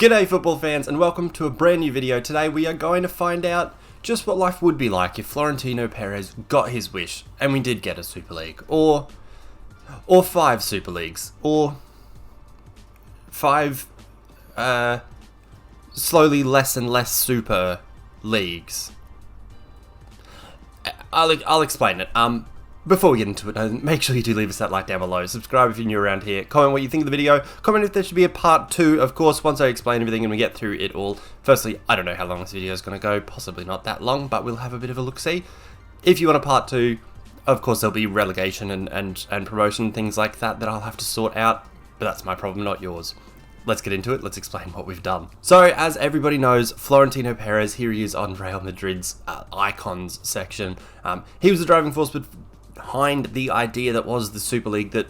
G'day football fans and welcome to a brand new video. Today we are going to find out just what life would be like if Florentino Perez got his wish and we did get a Super League, or 5 Super Leagues, or 5 slowly less and less Super Leagues. I'll explain it. Before we get into it, make sure you do leave us that like down below, subscribe if you're new around here, comment what you think of the video, comment if there should be a part 2, of course, once I explain everything and we get through it all. Firstly, I don't know how long this video is going to go, possibly not that long, but we'll have a bit of a look-see. If you want a part 2, of course there'll be relegation and promotion, things like that I'll have to sort out, but that's my problem, not yours. Let's get into it, let's explain what we've done. So, as everybody knows, Florentino Perez, here he is on Real Madrid's icons section. He was the driving force behind the idea that was the Super League that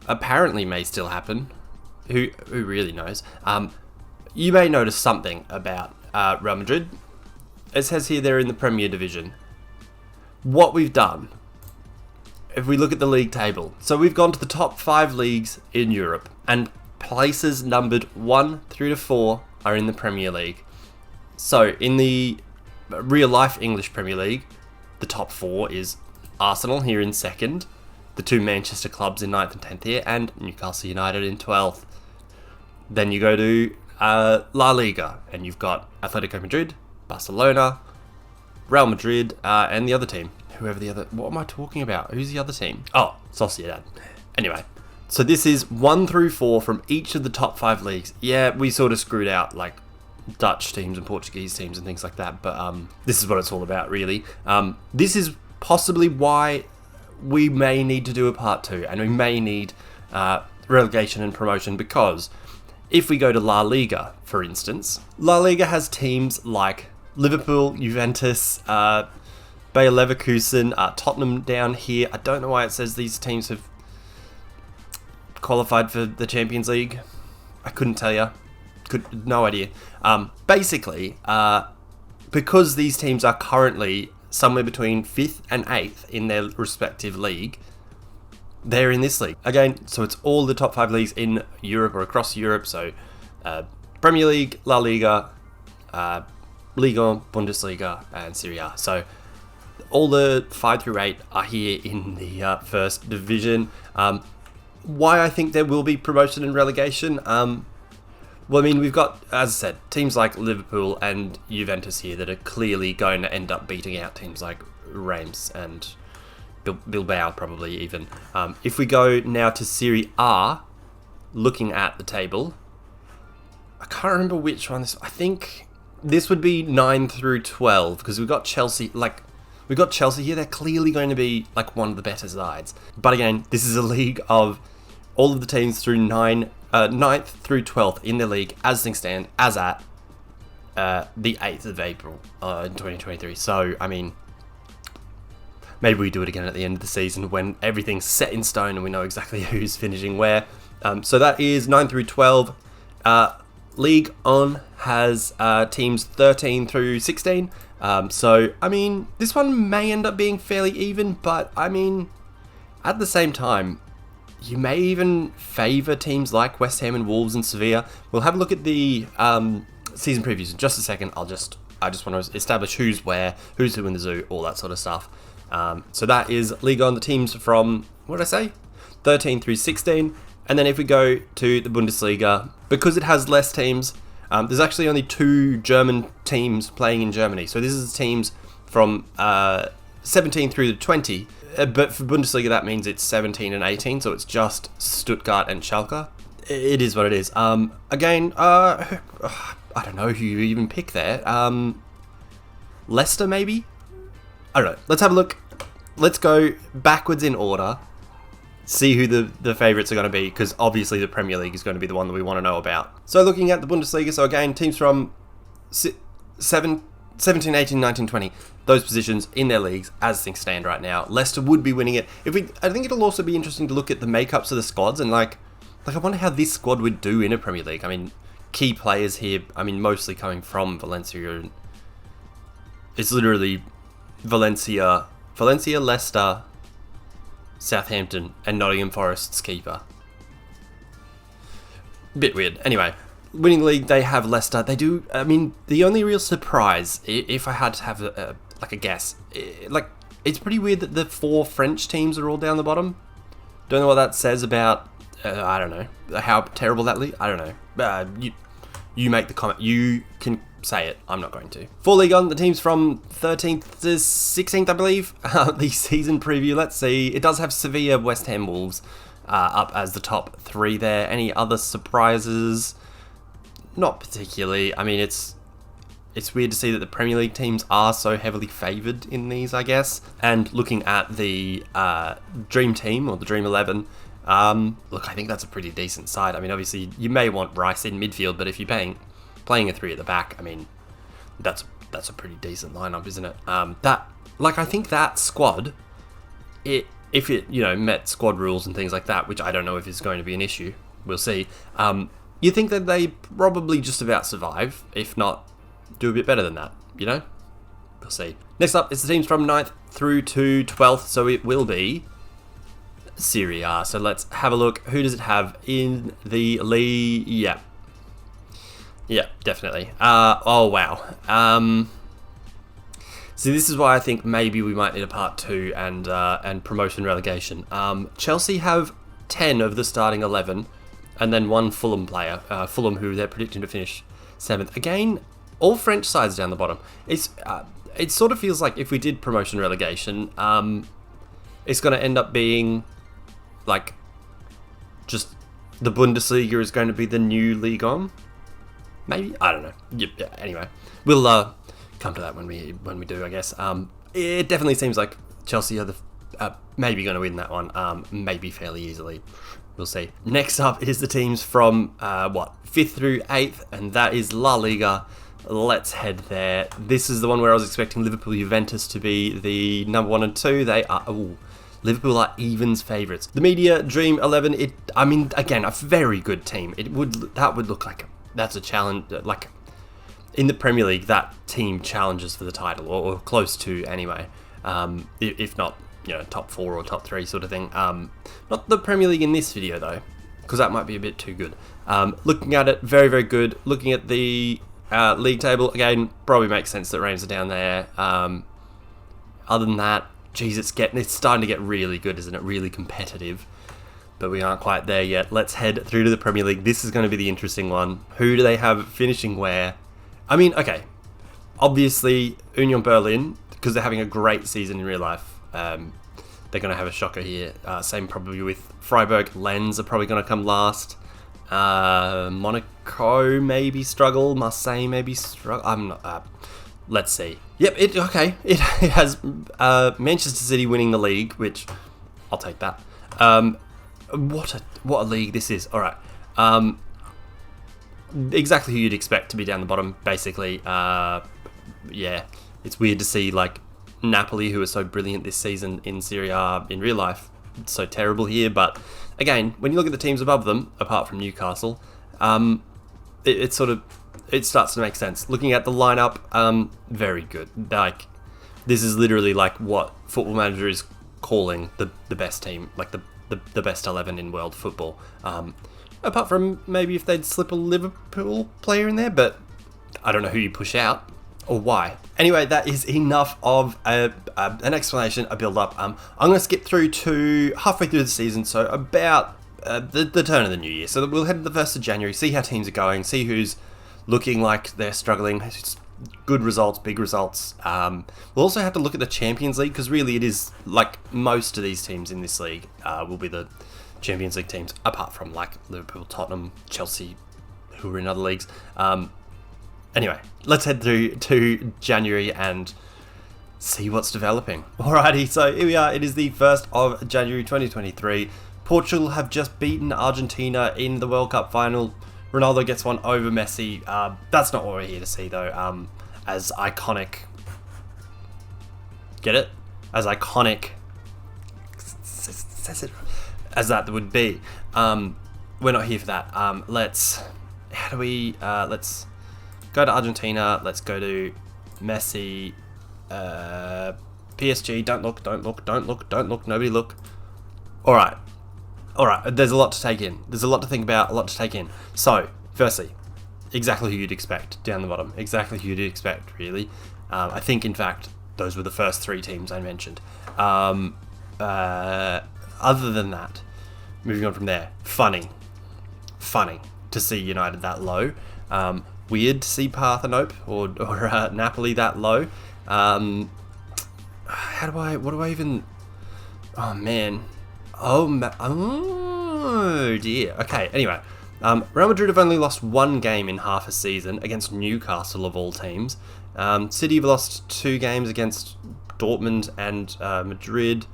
apparently may still happen. Who really knows? You may notice something about Real Madrid. It says here they're in the Premier Division. What we've done, if we look at the league table, so we've gone to the top 5 leagues in Europe, and places numbered 1 through to 4 are in the Premier League. So in the real life English Premier League, the top 4 is Arsenal here in 2nd, the 2 Manchester clubs in 9th and 10th here, and Newcastle United in 12th. Then you go to La Liga, and you've got Atletico Madrid, Barcelona, Real Madrid, and the other team. What am I talking about? Who's the other team? Oh, Sociedad. Anyway, so this is 1 through 4 from each of the top 5 leagues. Yeah, we sort of screwed out, like, Dutch teams and Portuguese teams and things like that, but this is what it's all about, really. This is possibly why we may need to do a part 2, and we may need relegation and promotion, because if we go to La Liga, for instance, La Liga has teams like Liverpool, Juventus, Bayer Leverkusen, Tottenham down here. I don't know why it says these teams have qualified for the Champions League. I couldn't tell you. No idea. Basically, because these teams are currently somewhere between 5th and 8th in their respective league, they're in this league. Again, so it's all the top 5 leagues in Europe or across Europe. So Premier League, La Liga, Liga, Bundesliga, and Serie A. So all the 5 through 8 are here in the first division. Why I think there will be promotion and relegation? Well, I mean, we've got, as I said, teams like Liverpool and Juventus here that are clearly going to end up beating out teams like Reims and Bilbao, probably even. If we go now to Serie A, looking at the table, I can't remember which one this. I think this would be 9 through 12, because we've got Chelsea. We've got Chelsea here. They're clearly going to be like one of the better sides. But again, this is a league of all of the teams through 9th through 12th in the league as things stand, as at the 8th of April in 2023. So, I mean, maybe we do it again at the end of the season when everything's set in stone and we know exactly who's finishing where. So that is 9 through 12. League On has teams 13 through 16. So, I mean, this one may end up being fairly even, but, I mean, at the same time, you may even favour teams like West Ham and Wolves and Sevilla. We'll have a look at the season previews in just a second. I just want to establish who's where, who's who in the zoo, all that sort of stuff. So that is League On, the teams from, what did I say? 13 through 16. And then if we go to the Bundesliga, because it has less teams, there's actually only 2 German teams playing in Germany. So this is teams from 17 through to 20. But for Bundesliga, that means it's 17 and 18, so it's just Stuttgart and Schalke. It is what it is. Again, I don't know who you even pick there. Leicester, maybe? I don't know. Let's have a look. Let's go backwards in order. See who the favourites are going to be, because obviously the Premier League is going to be the one that we want to know about. So looking at the Bundesliga, so again, teams from 17, 18, 19, 20, those positions in their leagues as things stand right now. Leicester would be winning it. I think it'll also be interesting to look at the makeups of the squads, and like I wonder how this squad would do in a Premier League. I mean, key players here, I mean, mostly coming from Valencia. It's literally Valencia, Leicester, Southampton, and Nottingham Forest's keeper. Bit weird. Anyway, winning league, they have Leicester. They do. I mean, the only real surprise, if I had to have a guess, it's pretty weird that the 4 French teams are all down the bottom. Don't know what that says about. I don't know how terrible that league. I don't know. You make the comment. You can say it. I'm not going to. For Ligue 1, the teams from 13th to 16th, I believe. The season preview. Let's see. It does have Sevilla, West Ham, Wolves up as the top 3 there. Any other surprises? Not particularly. I mean, it's weird to see that the Premier League teams are so heavily favoured in these, I guess. And looking at the Dream Team, or the Dream 11, look, I think that's a pretty decent side. I mean, obviously, you may want Rice in midfield, but if you're playing a 3 at the back, I mean, that's a pretty decent lineup, isn't it? I think that squad, if it, met squad rules and things like that, which I don't know if is going to be an issue, we'll see, you think that they probably just about survive, if not do a bit better than that, We'll see. Next up is the teams from 9th through to 12th, so it will be Serie A. So let's have a look. Who does it have in the league? Yeah, definitely. Oh, wow. See, this is why I think maybe we might need a part 2 and promotion relegation. Chelsea have 10 of the starting 11, and then 1 Fulham player. Fulham, who they're predicting to finish 7th. Again, all French sides down the bottom. It sort of feels like if we did promotion relegation, it's going to end up being like just the Bundesliga is going to be the new Ligue 1. Maybe, I don't know. Yeah, anyway, we'll come to that when we do, I guess. It definitely seems like Chelsea are maybe going to win that one. Maybe fairly easily. We'll see. Next up is the teams from 5th through 8th, and that is La Liga. Let's head there. This is the one where I was expecting Liverpool Juventus to be the number 1 and 2. They are. Liverpool are evens favourites. The media Dream 11. Again, a very good team. That would look like that's a challenge. Like in the Premier League, that team challenges for the title, or close to anyway. If not, top 4 or top 3 sort of thing. Not the Premier League in this video though, because that might be a bit too good. Looking at it, very, very good. Looking at the league table, again, probably makes sense that Reims are down there. Other than that, geez, it's starting to get really good, isn't it? Really competitive. But we aren't quite there yet. Let's head through to the Premier League. This is going to be the interesting one. Who do they have finishing where? I mean, okay. Obviously, Union Berlin, because they're having a great season in real life. They're going to have a shocker here. Same probably with Freiburg. Lens are probably going to come last. Monaco maybe struggle. Marseille maybe struggle. I'm not. Let's see. Yep. It has Manchester City winning the league, which I'll take that. What a league this is. All right. Exactly who you'd expect to be down the bottom. Basically. Yeah. It's weird to see like Napoli, who are so brilliant this season in Serie A in real life, so terrible here. But again, when you look at the teams above them, apart from Newcastle, it starts to make sense. Looking at the lineup, very good. Like, this is literally like what Football Manager is calling the best team, like the best 11 in world football. Apart from maybe if they'd slip a Liverpool player in there, but I don't know who you push out or why. Anyway, that is enough of an explanation, a build-up. I'm going to skip through to halfway through the season, so about the turn of the new year. So we'll head to the 1st of January, see how teams are going, see who's looking like they're struggling. Good results, big results. We'll also have to look at the Champions League, because really it is like most of these teams in this league will be the Champions League teams, apart from like Liverpool, Tottenham, Chelsea, who are in other leagues. Anyway, let's head through to January and see what's developing. Alrighty, so here we are. It is the 1st of January 2023. Portugal have just beaten Argentina in the World Cup final. Ronaldo gets one over Messi. That's not what we're here to see, though. As iconic... Get it? As iconic... as that would be. We're not here for that. Let's go to Argentina. Let's go to Messi. PSG. Don't look. Nobody look. All right. There's a lot to take in. There's a lot to think about. A lot to take in. So, firstly, exactly who you'd expect down the bottom. Exactly who you'd expect, really. I think, in fact, those were the first 3 teams I mentioned. Other than that, moving on from there, funny to see United that low. Weird to see Parthenope or Napoli that low. What do I even... Oh, man. Oh, dear. Okay, anyway. Real Madrid have only lost 1 game in half a season against Newcastle, of all teams. City have lost 2 games against Dortmund and Madrid.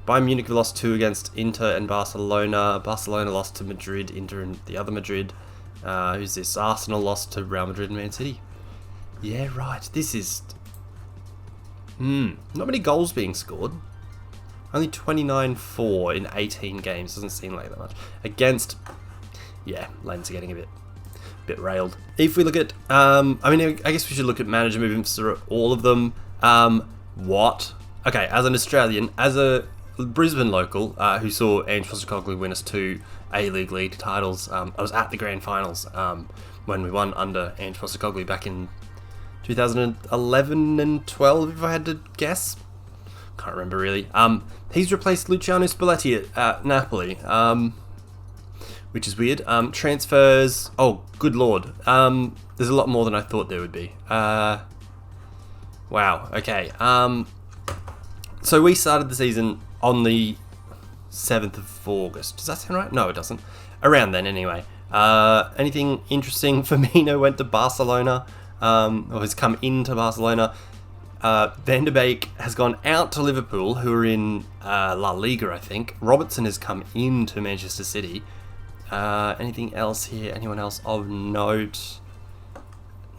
Bayern Munich have lost 2 against Inter and Barcelona. Barcelona lost to Madrid, Inter and the other Madrid. Who's this? Arsenal lost to Real Madrid and Man City. Yeah, right. This is... not many goals being scored. Only 29-4 in 18 games. Doesn't seem like that much. Against... Yeah, Lanes are getting a bit railed. If we look at... I guess we should look at manager movements for all of them. What? Okay, as an Australian, as a Brisbane local who saw Ange Postecoglou win us 2 A-League league titles, I was at the grand finals when we won under Ange Postecoglou back in 2011 and 12, if I had to guess. Can't remember really. He's replaced Luciano Spalletti at Napoli, which is weird. Transfers. Oh, good lord. There's a lot more than I thought there would be. Wow. Okay. So we started the season on the 7th of August. Does that sound right? No, it doesn't. Around then, anyway. Anything interesting? Firmino went to Barcelona, or has come into Barcelona. Van der Beek has gone out to Liverpool, who are in La Liga, I think. Robertson has come into Manchester City. Anything else here? Anyone else of note?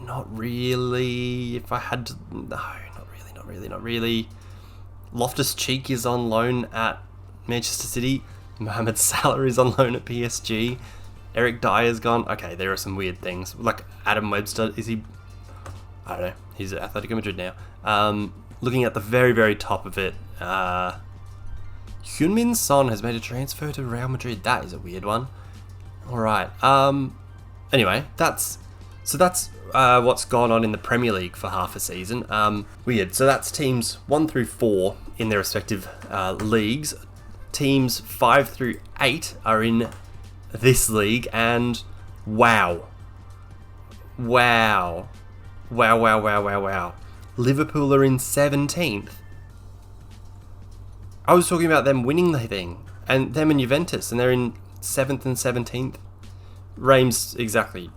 Not really. If I had to... No, not really. Loftus-Cheek is on loan at Manchester City. Mohamed Salah is on loan at PSG. Eric Dyer's gone. Okay, there are some weird things. Like Adam Webster, is he... I don't know. He's at Atletico Madrid now. Looking at the very, very top of it, Heung-min Son has made a transfer to Real Madrid. That is a weird one. Alright. Anyway, that's what's gone on in the Premier League for half a season. Weird. So that's teams 1 through 4 in their respective leagues. Teams 5 through 8 are in this league, and wow. Liverpool are in 17th. I was talking about them winning the thing, and them and Juventus, and they're in 7th and 17th. Reims, exactly,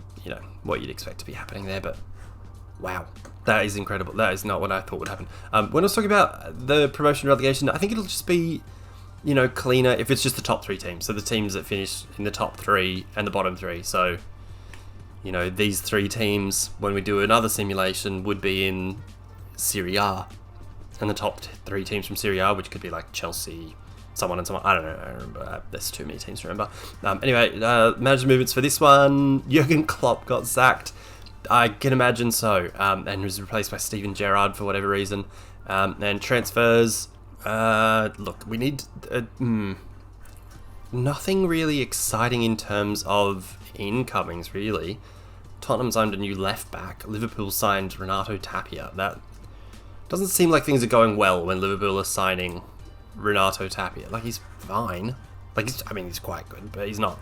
what you'd expect to be happening there, but wow. That is incredible. That is not what I thought would happen. When I was talking about the promotion relegation, I think it'll just be, cleaner if it's just the top 3 teams. So the teams that finish in the top 3 and the bottom 3. So, these 3 teams, when we do another simulation, would be in Serie A. And the top 3 teams from Serie A, which could be like Chelsea, someone and someone. I don't know. I remember. There's too many teams to remember. Anyway, manager movements for this one. Jurgen Klopp got sacked. I can imagine so. And was replaced by Steven Gerrard for whatever reason. And transfers. Look, we need... nothing really exciting in terms of incomings, really. Tottenham signed a new left back. Liverpool signed Renato Tapia. That doesn't seem like things are going well when Liverpool are signing Renato Tapia. Like, he's fine. Like, he's quite good, but he's not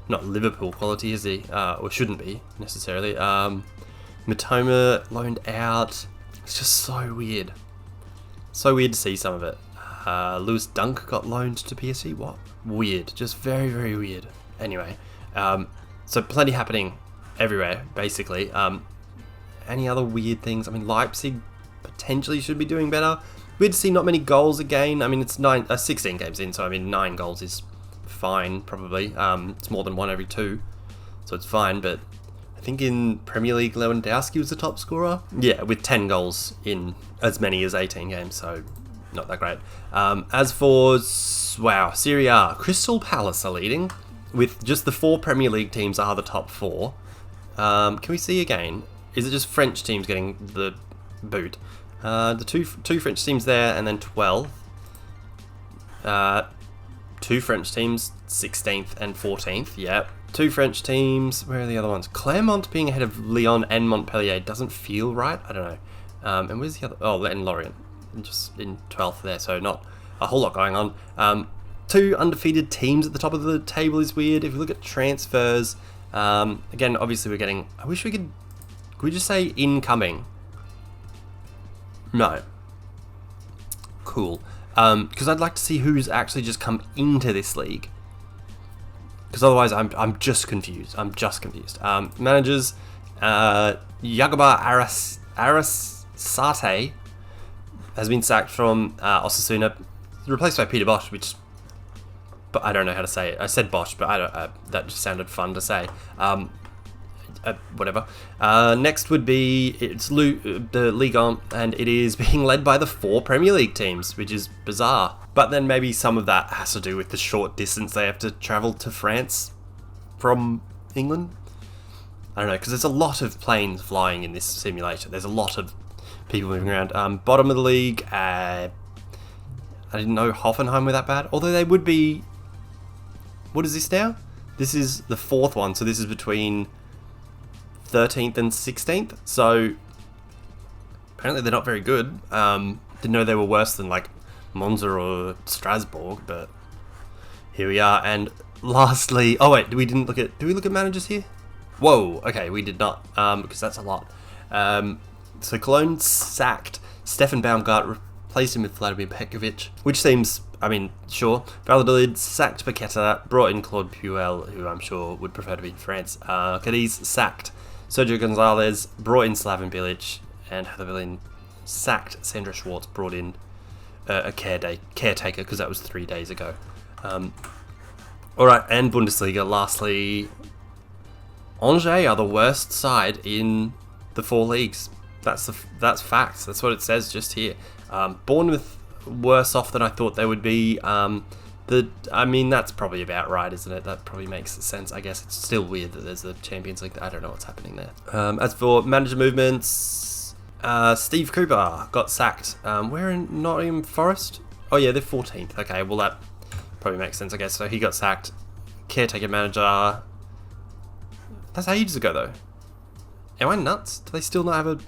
Liverpool quality, is he? Or shouldn't be, necessarily. Matoma loaned out. It's just so weird. So weird to see some of it. Lewis Dunk got loaned to PSG. What? Weird. Just very, very weird. Anyway, so plenty happening everywhere, basically. Any other weird things? Leipzig potentially should be doing better. Weird to see not many goals again. It's 16 games in, so 9 goals is fine, probably. It's more than 1 every 2, so it's fine, but I think in Premier League, Lewandowski was the top scorer. Yeah, with 10 goals in as many as 18 games, so not that great. As for, Serie A, Crystal Palace are leading, with just the 4 Premier League teams are the top 4. Can we see again? Is it just French teams getting the boot? The two French teams there, and then 12th. 2 French teams, 16th and 14th, yep. 2 French teams. Where are the other ones? Clermont being ahead of Lyon and Montpellier doesn't feel right. I don't know. And where's the other? Oh, and Lorient. Just in 12th there, so not a whole lot going on. 2 undefeated teams at the top of the table is weird. If we look at transfers, again, obviously we're getting... I wish we could we just say incoming? No. Cool. Because I'd like to see who's actually just come into this league. Because otherwise I'm just confused. Managers, Yagoba Arasate has been sacked from Osasuna, replaced by Peter Bosch, but I don't know how to say it. I said Bosch, but that just sounded fun to say. Whatever. Next would be the Ligue 1, and it is being led by the 4 Premier League teams, which is bizarre. But then maybe some of that has to do with the short distance they have to travel to France from England. I don't know, because there's a lot of planes flying in this simulator. There's a lot of people moving around. Bottom of the league, I didn't know Hoffenheim were that bad, although they would be... What is this now? This is the 4th one, so this is between 13th and 16th, so apparently they're not very good. Didn't know they were worse than like Monza or Strasbourg, but here we are. And lastly, oh wait, did we look at managers here? Whoa, okay, we did not, because that's a lot. So Cologne sacked Stefan Baumgart, replaced him with Vladimir Petkovic, which seems, I mean, sure. Valladolid sacked Paqueta, brought in Claude Puel, who I'm sure would prefer to be in France. Cadiz sacked Sergio Gonzalez, brought in Slaven Bilic, and Hertha Berlin sacked Sandra Schwartz, brought in a caretaker, because that was 3 days ago. Alright, and Bundesliga, lastly, Angers are the worst side in the 4 leagues. That's facts. That's what it says just here. Bournemouth worse off than I thought they would be. I mean, that's probably about right, isn't it? That probably makes sense. I guess it's still weird that there's a Champions League. I don't know what's happening there. As for manager movements, Steve Cooper got sacked. Where in Nottingham Forest? Oh yeah, they're 14th. Okay, well that probably makes sense, I guess. So he got sacked. Caretaker manager. That's ages ago though. Am I nuts? Do they still not have a...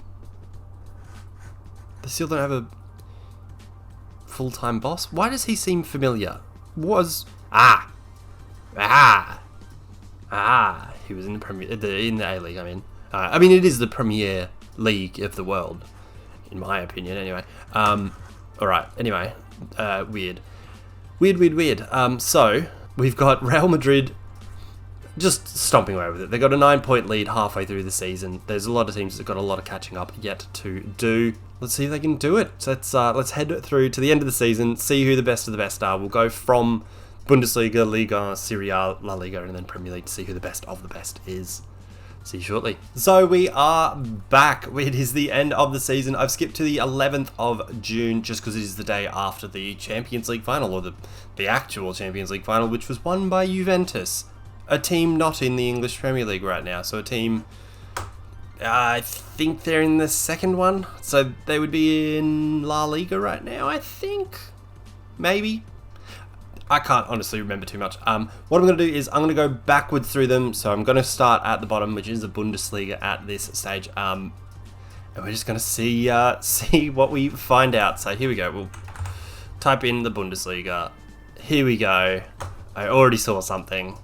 They still don't have a full-time boss? Why does he seem familiar? He was he was in the Premier, in the A-League. I mean, it is the Premier League of the world, in my opinion. Anyway, all right. Anyway, weird. So we've got Real Madrid just stomping away with it. They got a 9-point lead halfway through the season. There's a lot of teams that got a lot of catching up yet to do. Let's see if they can do it. So let's head through to the end of the season, see who the best of the best are. We'll go from Bundesliga, Liga, Serie A, La Liga, and then Premier League to see who the best of the best is. See you shortly. So we are back. It is the end of the season. I've skipped to the 11th of June just because it is the day after the Champions League final, or the actual Champions League final, which was won by Juventus. A team not in the English Premier League right now. So a team... I think they're in the second one, so they would be in La Liga right now, I think? Maybe? I can't honestly remember too much. What I'm going to do is I'm going to go backwards through them, so I'm going to start at the bottom, which is the Bundesliga at this stage, and we're just going to see what we find out. So here we go, we'll type in the Bundesliga. Here we go. I already saw something.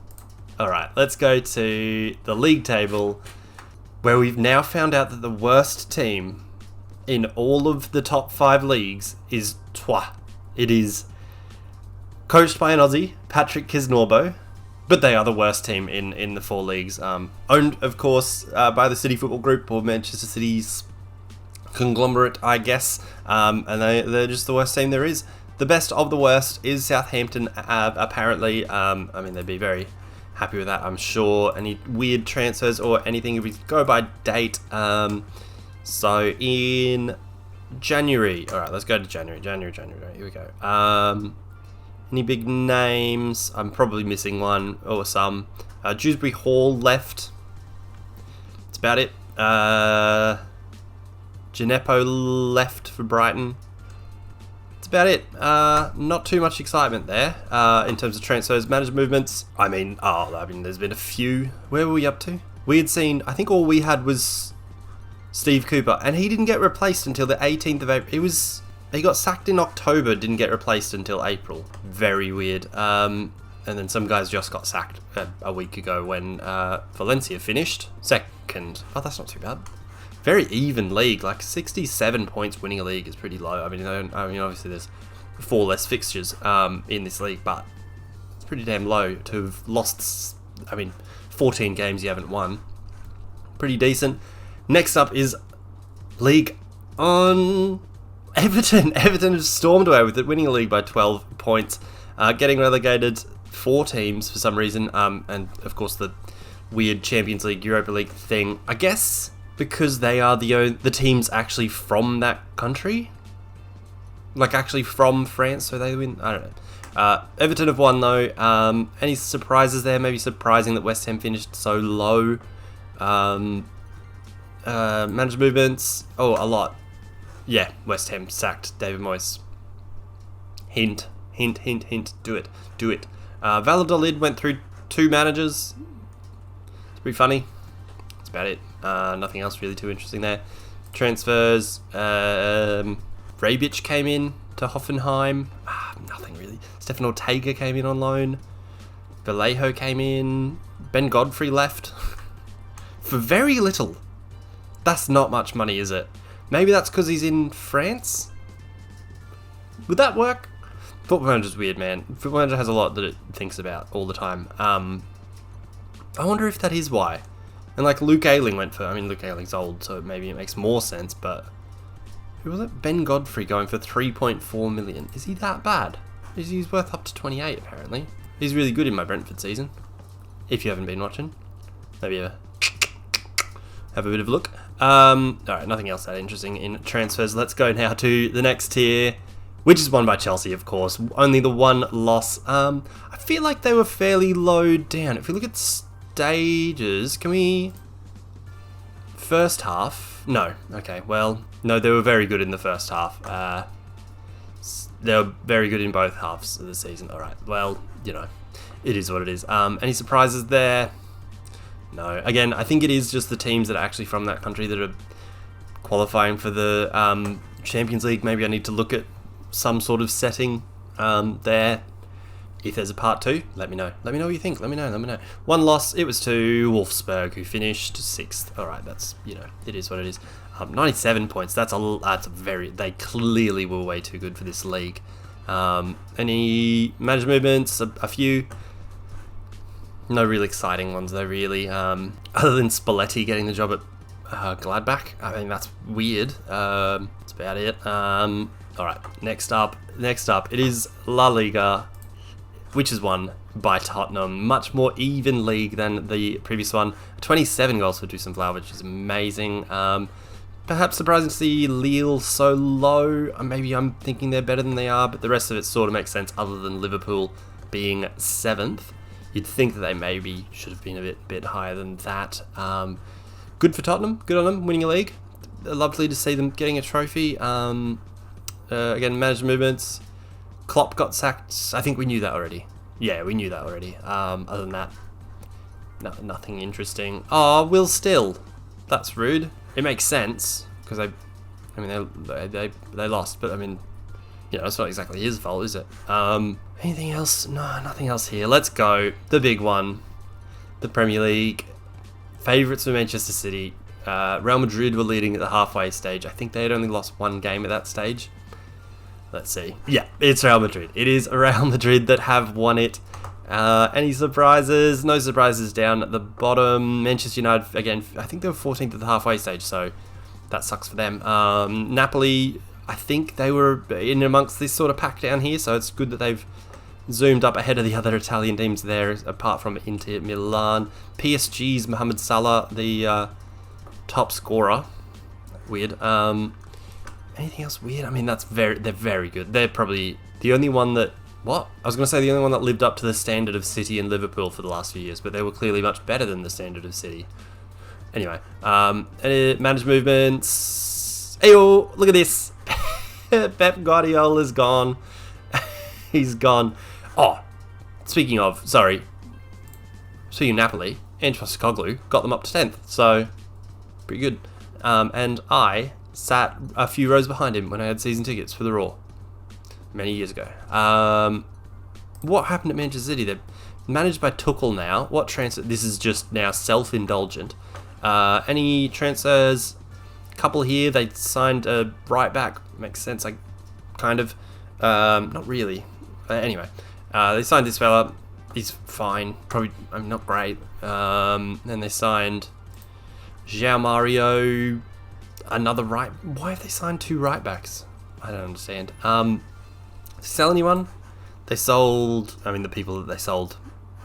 Alright, let's go to the league table, where we've now found out that the worst team in all of the top 5 leagues is Troyes. It is coached by an Aussie, Patrick Kisnorbo, but they are the worst team in the 4 leagues. Owned, of course, by the City Football Group, or Manchester City's conglomerate, I guess, and they're just the worst team there is. The best of the worst is Southampton, apparently. I mean, they'd be very happy with that, I'm sure. Any weird transfers or anything, if we go by date. So in January, all right, let's go to January. Here we go. Any big names? I'm probably missing one or some. Dewsbury Hall left. That's about it. Gineppo left for Brighton. That's That's about it. Not too much excitement there in terms of transfers, manager movements. I mean, there's been a few. Where were we up to? We had seen, I think all we had was Steve Cooper, and he didn't get replaced until the 18th of April. He got sacked in October, didn't get replaced until April. Very weird. And then some guys just got sacked a week ago when Valencia finished second. Oh, that's not too bad. Very even league, like 67 points winning a league is pretty low. I mean, obviously there's 4 less fixtures in this league, but it's pretty damn low to have lost. 14 games you haven't won. Pretty decent. Next up is League on Everton. Everton have stormed away with it, winning a league by 12 points, getting relegated 4 teams for some reason, and of course the weird Champions League, Europa League thing. I guess because they are the teams actually from that country, like actually from France, so they win. I don't know. Everton have won though. Any surprises there? Maybe surprising that West Ham finished so low. Manager movements. Oh, a lot. Yeah, West Ham sacked David Moyes. Hint. Do it. Valladolid went through 2 managers. It's pretty funny. That's about it. Nothing else really too interesting there. Transfers. Rebic came in to Hoffenheim. Nothing really. Stefan Ortega came in on loan. Vallejo came in. Ben Godfrey left. For very little. That's not much money, is it? Maybe that's because he's in France? Would that work? Football Manager's weird, man. Football Manager has a lot that it thinks about all the time. I wonder if that is why. And like Luke Ayling went for... Luke Ayling's old, so maybe it makes more sense, but... Who was it? Ben Godfrey going for 3.4 million. Is he that bad? He's worth up to 28, apparently. He's really good in my Brentford season. If you haven't been watching. Maybe have a bit of a look. Alright, nothing else that interesting in transfers. Let's go now to the next tier, which is won by Chelsea, of course. Only the 1 loss. I feel like they were fairly low down. If we look at stages, can we... First half? No. Okay, well, no, they were very good in the first half. They were very good in both halves of the season. Alright, well, it is what it is. Any surprises there? No. Again, I think it is just the teams that are actually from that country that are qualifying for the Champions League. Maybe I need to look at some sort of setting there. If there's a part 2, let me know. Let me know what you think. Let me know. 1 loss. It was to Wolfsburg, who finished 6th. All right, that's it is what it is. 97 points. That's a very. They clearly were way too good for this league. Any manager movements? A few. No real exciting ones though, really. Other than Spalletti getting the job at Gladbach. That's weird. That's about it. Alright, next up, it is La Liga, which is won by Tottenham. Much more even league than the previous one. 27 goals for Dusan Vlahovic, which is amazing. Perhaps surprising to see Lille so low. Maybe I'm thinking they're better than they are, but the rest of it sort of makes sense other than Liverpool being 7th. You'd think that they maybe should have been a bit higher than that. Good for Tottenham. Good on them, winning a league. Lovely to see them getting a trophy. Again, manager movements. Klopp got sacked. I think we knew that already. Yeah, we knew that already. Other than that, nothing interesting. Oh, Will Still. That's rude. It makes sense because they lost, but it's not exactly his fault, is it? Anything else? No, nothing else here. Let's go. The big one. The Premier League. Favourites for Manchester City. Real Madrid were leading at the halfway stage. I think they had only lost 1 game at that stage. Let's see. Yeah, it's Real Madrid. It is Real Madrid that have won it. Any surprises? No surprises down at the bottom. Manchester United, again, I think they were 14th at the halfway stage, so that sucks for them. Napoli, I think they were in amongst this sort of pack down here, so it's good that they've zoomed up ahead of the other Italian teams there, apart from Inter Milan. PSG's Mohamed Salah, the top scorer. Weird. Anything else weird? They're very good. They're probably the only one that... What? I was going to say the only one that lived up to the standard of City and Liverpool for the last few years, but they were clearly much better than the standard of City. Anyway, managed movements. Ayo, look at this. Pep Guardiola's gone. He's gone. Oh, speaking of Napoli, Ange Postecoglou got them up to 10th, so pretty good. And I sat a few rows behind him when I had season tickets for the Raw many years ago. What happened at Manchester City? They're managed by Tuchel now. What transfer? This is just now self-indulgent. Any transfers? Couple here. They signed a right back. Makes sense. Kind of. Not really. Anyway, they signed this fella. He's fine. Probably, not great. Then they signed João Mario. Another right. Why have they signed 2 right backs? I don't understand. Sell anyone? They sold. The people that they sold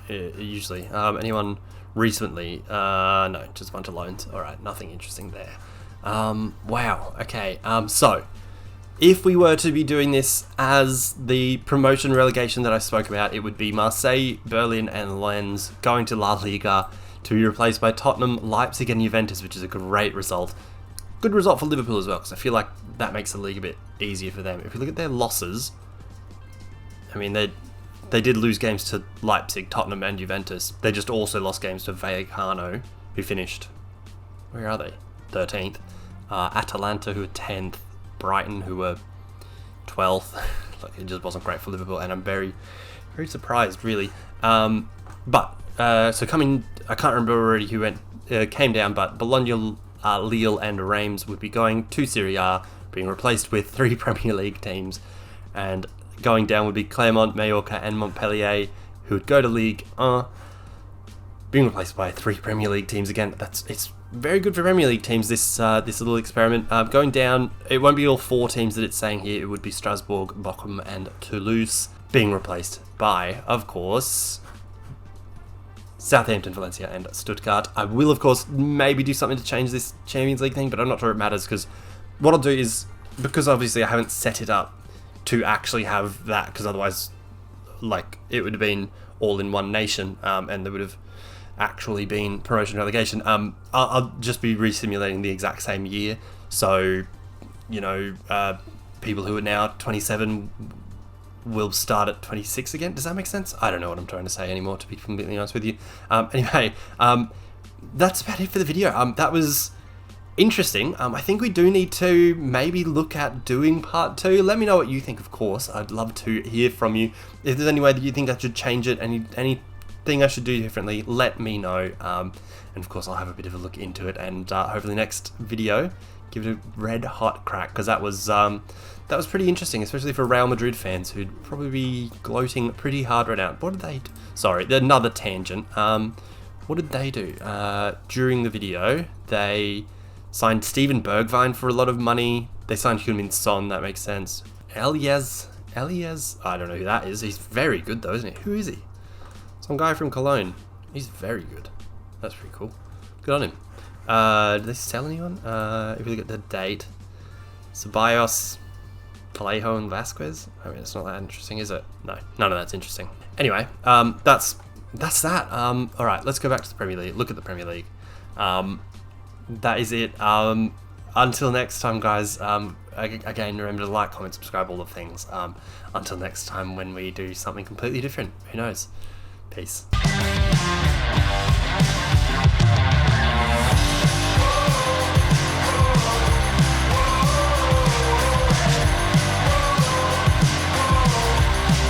usually. Anyone recently? No, just a bunch of loans. All right, nothing interesting there. Wow. Okay. So, if we were to be doing this as the promotion relegation that I spoke about, it would be Marseille, Berlin, and Lens going to La Liga to be replaced by Tottenham, Leipzig, and Juventus, which is a great result. Good result for Liverpool as well, because I feel like that makes the league a bit easier for them. If you look at their losses, they did lose games to Leipzig, Tottenham, and Juventus. They just also lost games to Vallecano, who finished, where are they? 13th. Atalanta, who are 10th. Brighton, who were 12th. It just wasn't great for Liverpool, and I'm very, very surprised, really. So coming, I can't remember already who came down, but Bologna, Lille, and Reims would be going to Serie A, being replaced with 3 Premier League teams, and going down would be Clermont, Mallorca, and Montpellier, who would go to Ligue 1, being replaced by 3 Premier League teams again. It's very good for Premier League teams, this little experiment. Going down, it won't be all 4 teams that it's saying here. It would be Strasbourg, Bochum, and Toulouse, being replaced by, of course, Southampton, Valencia, and Stuttgart. I will, of course, maybe do something to change this Champions League thing, but I'm not sure it matters, because what I'll do is, because obviously I haven't set it up to actually have that, because otherwise, it would have been all in one nation, and there would have actually been promotion relegation. I'll just be re-simulating the exact same year, so people who are now 27 will start at 26 again. Does that make sense? I don't know what I'm trying to say anymore, to be completely honest with you. Anyway, that's about it for the video. That was interesting. I think we do need to maybe look at doing part 2. Let me know what you think, of course. I'd love to hear from you. If there's any way that you think I should change it, anything I should do differently, let me know. And of course, I'll have a bit of a look into it, and hopefully next video, give it a red hot crack, because that was pretty interesting, especially for Real Madrid fans who'd probably be gloating pretty hard right now. What did they do? Sorry, another tangent. What did they do? During the video, they signed Steven Bergwijn for a lot of money. They signed Heung-min Son, that makes sense. Elias, I don't know who that is. He's very good though, isn't he? Who is he? Some guy from Cologne. He's very good. That's pretty cool. Good on him. Did they sell anyone? If you look at the date, Ceballos, Palejo, and Vasquez. It's not that interesting, is it? No, none of that's interesting. Anyway, that's that. All right, let's go back to the Premier League. Look at the Premier League. That is it. Until next time, guys. Again, remember to like, comment, subscribe, all the things. Until next time, when we do something completely different. Who knows? Peace.